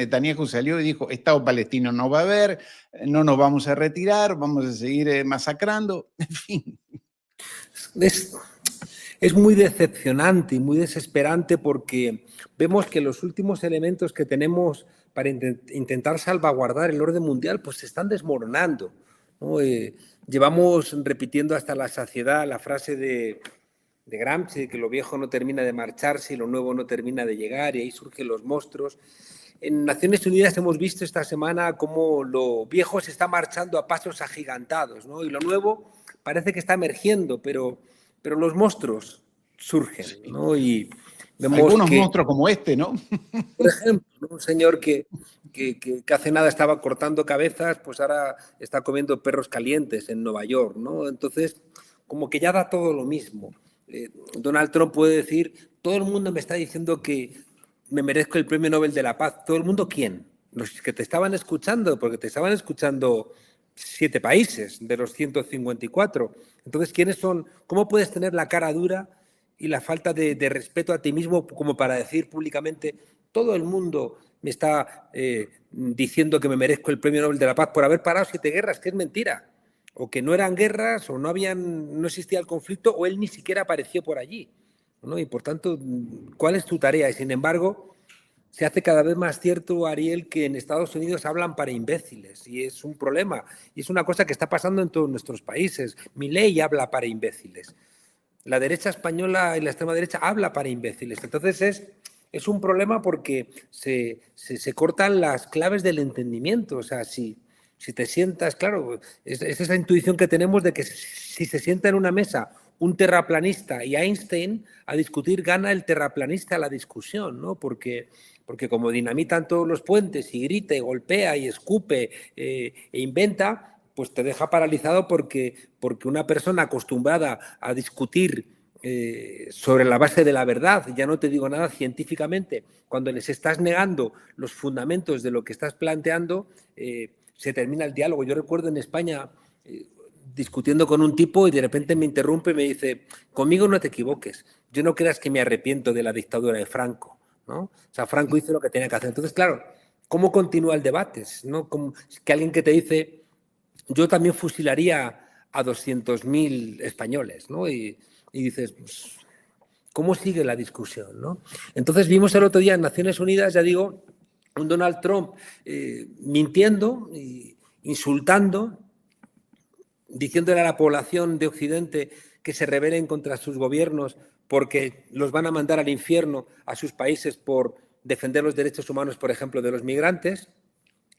Netanyahu salió y dijo, Estado palestino no va a haber, no nos vamos a retirar, vamos a seguir masacrando, en fin. Es muy decepcionante y muy desesperante porque vemos que los últimos elementos que tenemos para intentar salvaguardar el orden mundial pues se están desmoronando, ¿no? Llevamos repitiendo hasta la saciedad la frase de Gramsci, que lo viejo no termina de marcharse y lo nuevo no termina de llegar, y ahí surgen los monstruos. En Naciones Unidas hemos visto esta semana cómo lo viejo se está marchando a pasos agigantados, ¿no? Y lo nuevo parece que está emergiendo, pero los monstruos surgen, ¿no? Y vemos algunos monstruos como este, ¿no? Por ejemplo, ¿no? Un señor que hace nada estaba cortando cabezas, pues ahora está comiendo perros calientes en Nueva York, ¿no? Entonces, como que ya da todo lo mismo. Donald Trump puede decir, todo el mundo me está diciendo que me merezco el Premio Nobel de la Paz. ¿Todo el mundo quién? Los que te estaban escuchando, porque te estaban escuchando 7 países de los 154. Entonces, ¿quiénes son? ¿Cómo puedes tener la cara dura y la falta de respeto a ti mismo como para decir públicamente, todo el mundo me está diciendo que me merezco el Premio Nobel de la Paz por haber parado 7 guerras, que es mentira? O que no eran guerras, o no existía el conflicto, o él ni siquiera apareció por allí, ¿no? Y por tanto, ¿cuál es tu tarea? Y sin embargo, se hace cada vez más cierto, Ariel, que en Estados Unidos hablan para imbéciles, y es un problema, y es una cosa que está pasando en todos nuestros países. Milei habla para imbéciles. La derecha española y la extrema derecha habla para imbéciles. Entonces es un problema porque se cortan las claves del entendimiento. O sea, si te sientas, claro, es esa intuición que tenemos de que si se sienta en una mesa un terraplanista y Einstein a discutir, gana el terraplanista la discusión, ¿no? Porque como dinamitan todos los puentes y grita y golpea y escupe e inventa, pues te deja paralizado porque una persona acostumbrada a discutir sobre la base de la verdad, ya no te digo nada científicamente, cuando les estás negando los fundamentos de lo que estás planteando, se termina el diálogo. Yo recuerdo en España discutiendo con un tipo y de repente me interrumpe y me dice, conmigo no te equivoques, yo no creas que me arrepiento de la dictadura de Franco, ¿no? O sea, Franco hizo lo que tenía que hacer. Entonces, claro, ¿cómo continúa el debate? ¿No? Como que alguien que te dice, yo también fusilaría a 200.000 españoles, ¿no? Y dices, pues, ¿cómo sigue la discusión, ¿no? Entonces vimos el otro día en Naciones Unidas, ya digo, un Donald Trump mintiendo, insultando, diciéndole a la población de Occidente que se rebelen contra sus gobiernos porque los van a mandar al infierno a sus países por defender los derechos humanos, por ejemplo, de los migrantes.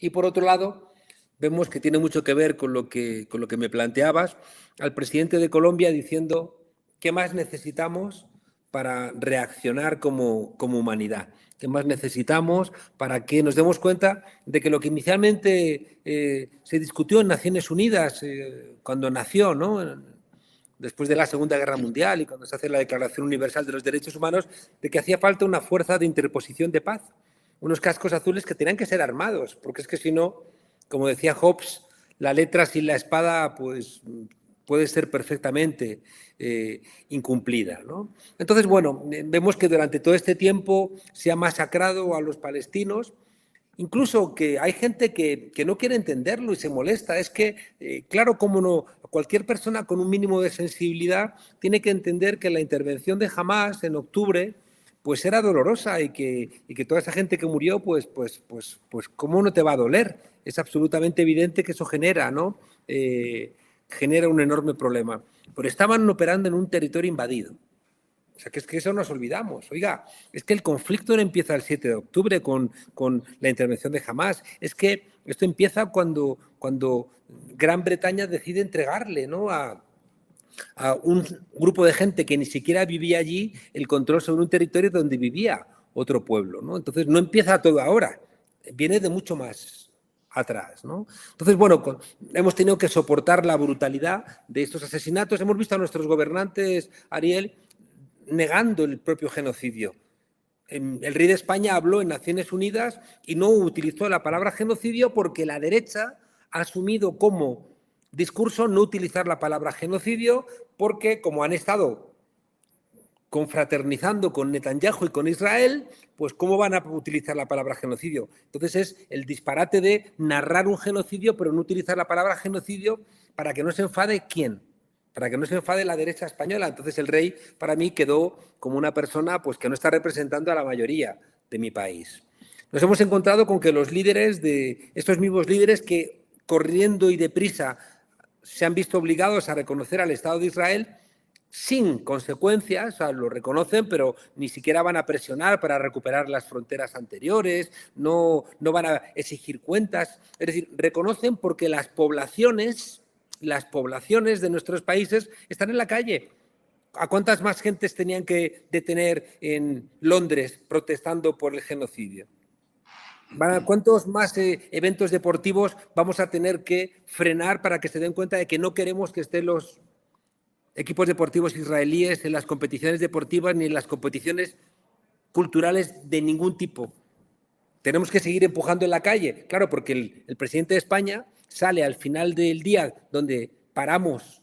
Y por otro lado, vemos que tiene mucho que ver con lo que me planteabas, al presidente de Colombia diciendo qué más necesitamos para reaccionar como humanidad, qué más necesitamos para que nos demos cuenta de que lo que inicialmente se discutió en Naciones Unidas cuando nació, ¿no? Después de la Segunda Guerra Mundial y cuando se hace la Declaración Universal de los Derechos Humanos, de que hacía falta una fuerza de interposición de paz, unos cascos azules que tenían que ser armados, porque es que si no, como decía Hobbes, la letra sin la espada pues puede ser perfectamente incumplida, ¿no? Entonces, bueno, vemos que durante todo este tiempo se ha masacrado a los palestinos, incluso que hay gente que no quiere entenderlo y se molesta. Es que, claro, cómo no, cualquier persona con un mínimo de sensibilidad tiene que entender que la intervención de Hamás en octubre pues era dolorosa y que toda esa gente que murió, pues ¿cómo no te va a doler? Es absolutamente evidente que eso genera, ¿no? Genera un enorme problema. Pero estaban operando en un territorio invadido. O sea, que es que eso nos olvidamos. Oiga, es que el conflicto no empieza el 7 de octubre con la intervención de Hamás. Es que esto empieza cuando Gran Bretaña decide entregarle, ¿no?, a un grupo de gente que ni siquiera vivía allí el control sobre un territorio donde vivía otro pueblo, ¿no? Entonces no empieza todo ahora, viene de mucho más atrás, ¿no? Entonces, bueno, hemos tenido que soportar la brutalidad de estos asesinatos. Hemos visto a nuestros gobernantes, Ariel, negando el propio genocidio. El rey de España habló en Naciones Unidas y no utilizó la palabra genocidio porque la derecha ha asumido como discurso no utilizar la palabra genocidio porque, como han estado confraternizando con Netanyahu y con Israel, pues ¿cómo van a utilizar la palabra genocidio? Entonces es el disparate de narrar un genocidio, pero no utilizar la palabra genocidio para que no se enfade ¿quién? Para que no se enfade la derecha española. Entonces el rey para mí quedó como una persona pues, que no está representando a la mayoría de mi país. Nos hemos encontrado con que los líderes de estos mismos líderes que corriendo y deprisa se han visto obligados a reconocer al Estado de Israel sin consecuencias, o sea, lo reconocen, pero ni siquiera van a presionar para recuperar las fronteras anteriores, no van a exigir cuentas. Es decir, reconocen porque las poblaciones de nuestros países están en la calle. ¿A cuántas más gentes tenían que detener en Londres protestando por el genocidio? ¿Cuántos más eventos deportivos vamos a tener que frenar para que se den cuenta de que no queremos que estén los equipos deportivos israelíes en las competiciones deportivas ni en las competiciones culturales de ningún tipo? Tenemos que seguir empujando en la calle, claro, porque el presidente de España sale al final del día donde paramos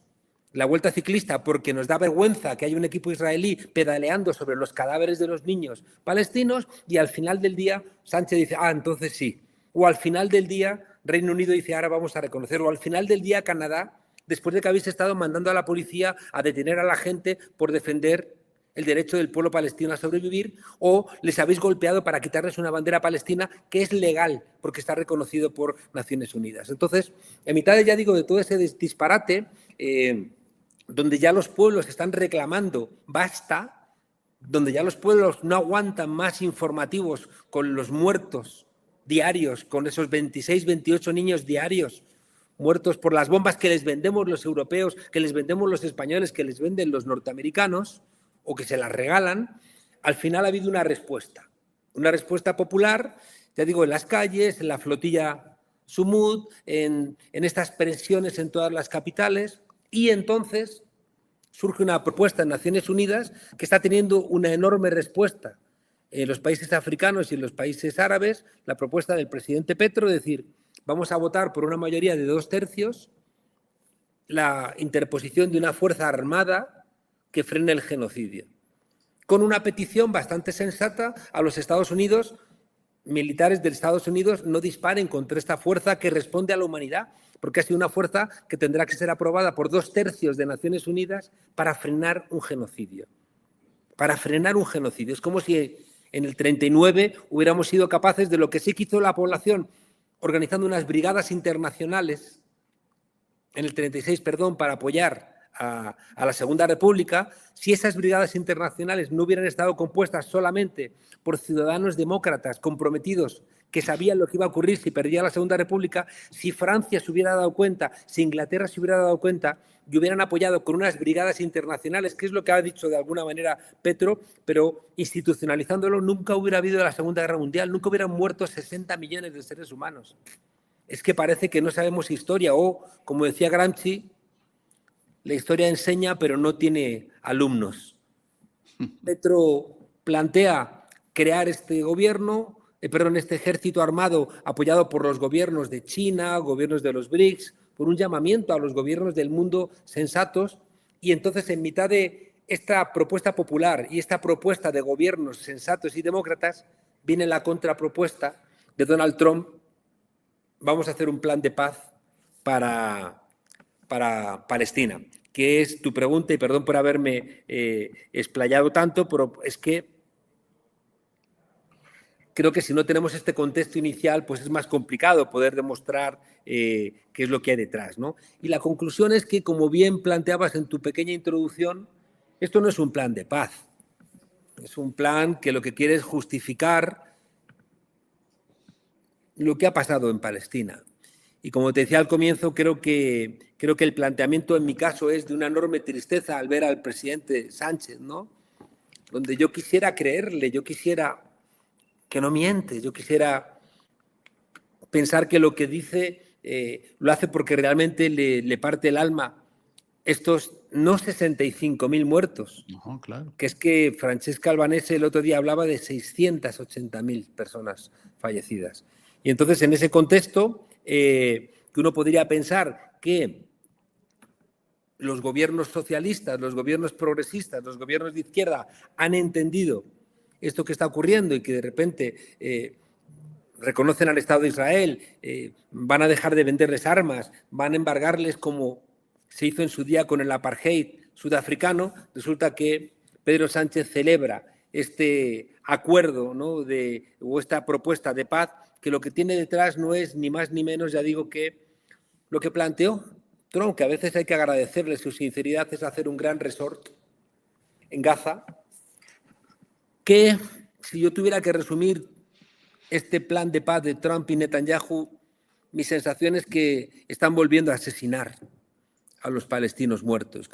la vuelta ciclista porque nos da vergüenza que haya un equipo israelí pedaleando sobre los cadáveres de los niños palestinos y al final del día Sánchez dice, entonces sí. O al final del día Reino Unido dice, ahora vamos a reconocerlo. O al final del día Canadá, después de que habéis estado mandando a la policía a detener a la gente por defender el derecho del pueblo palestino a sobrevivir, o les habéis golpeado para quitarles una bandera palestina que es legal porque está reconocido por Naciones Unidas. Entonces, en mitad, ya digo, de todo ese disparate, donde ya los pueblos están reclamando basta, donde ya los pueblos no aguantan más informativos con los muertos diarios, con esos 26, 28 niños diarios muertos por las bombas que les vendemos los europeos, que les vendemos los españoles, que les venden los norteamericanos o que se las regalan, al final ha habido una respuesta popular, ya digo, en las calles, en la flotilla Sumud, en estas presiones en todas las capitales. Y entonces surge una propuesta en Naciones Unidas que está teniendo una enorme respuesta en los países africanos y en los países árabes, la propuesta del presidente Petro, es decir, vamos a votar por una mayoría de 2/3 la interposición de una fuerza armada que frene el genocidio, con una petición bastante sensata a los Estados Unidos. Militares de Estados Unidos no disparen contra esta fuerza que responde a la humanidad, porque ha sido una fuerza que tendrá que ser aprobada por 2/3 de Naciones Unidas para frenar un genocidio. Para frenar un genocidio. Es como si en el 39 hubiéramos sido capaces de lo que sí que hizo la población, organizando unas brigadas internacionales, en el 36, perdón, para apoyar a la Segunda República. Si esas brigadas internacionales no hubieran estado compuestas solamente por ciudadanos demócratas comprometidos que sabían lo que iba a ocurrir si perdía la Segunda República, si Francia se hubiera dado cuenta, si Inglaterra se hubiera dado cuenta y hubieran apoyado con unas brigadas internacionales, que es lo que ha dicho de alguna manera Petro, pero institucionalizándolo, nunca hubiera habido la Segunda Guerra Mundial, nunca hubieran muerto 60 millones de seres humanos. Es que parece que no sabemos historia o, como decía Gramsci, la historia enseña pero no tiene alumnos. Petro plantea crear este este ejército armado apoyado por los gobiernos de China, gobiernos de los BRICS, por un llamamiento a los gobiernos del mundo sensatos, y entonces en mitad de esta propuesta popular y esta propuesta de gobiernos sensatos y demócratas viene la contrapropuesta de Donald Trump. Vamos a hacer un plan de paz para Palestina, que es tu pregunta, y perdón por haberme explayado tanto, pero es que creo que si no tenemos este contexto inicial, pues es más complicado poder demostrar qué es lo que hay detrás, ¿no? Y la conclusión es que, como bien planteabas en tu pequeña introducción, esto no es un plan de paz. Es un plan que lo que quiere es justificar lo que ha pasado en Palestina. Y como te decía al comienzo, creo que el planteamiento en mi caso es de una enorme tristeza al ver al presidente Sánchez, ¿no? Donde yo quisiera creerle, yo quisiera que no miente, yo quisiera pensar que lo que dice lo hace porque realmente le parte el alma. Estos no 65.000 muertos, No, claro. Que es que Francesca Albanese el otro día hablaba de 680.000 personas fallecidas. Y entonces, en ese contexto, que uno podría pensar que los gobiernos socialistas, los gobiernos progresistas, los gobiernos de izquierda han entendido esto que está ocurriendo y que de repente reconocen al Estado de Israel, van a dejar de venderles armas, van a embargarles como se hizo en su día con el apartheid sudafricano, resulta que Pedro Sánchez celebra este acuerdo, ¿no?, o esta propuesta de paz, que lo que tiene detrás no es ni más ni menos, ya digo, que lo que planteó Trump, que a veces hay que agradecerle su sinceridad, es hacer un gran resort en Gaza, que si yo tuviera que resumir este plan de paz de Trump y Netanyahu, mi sensación es que están volviendo a asesinar a los palestinos muertos.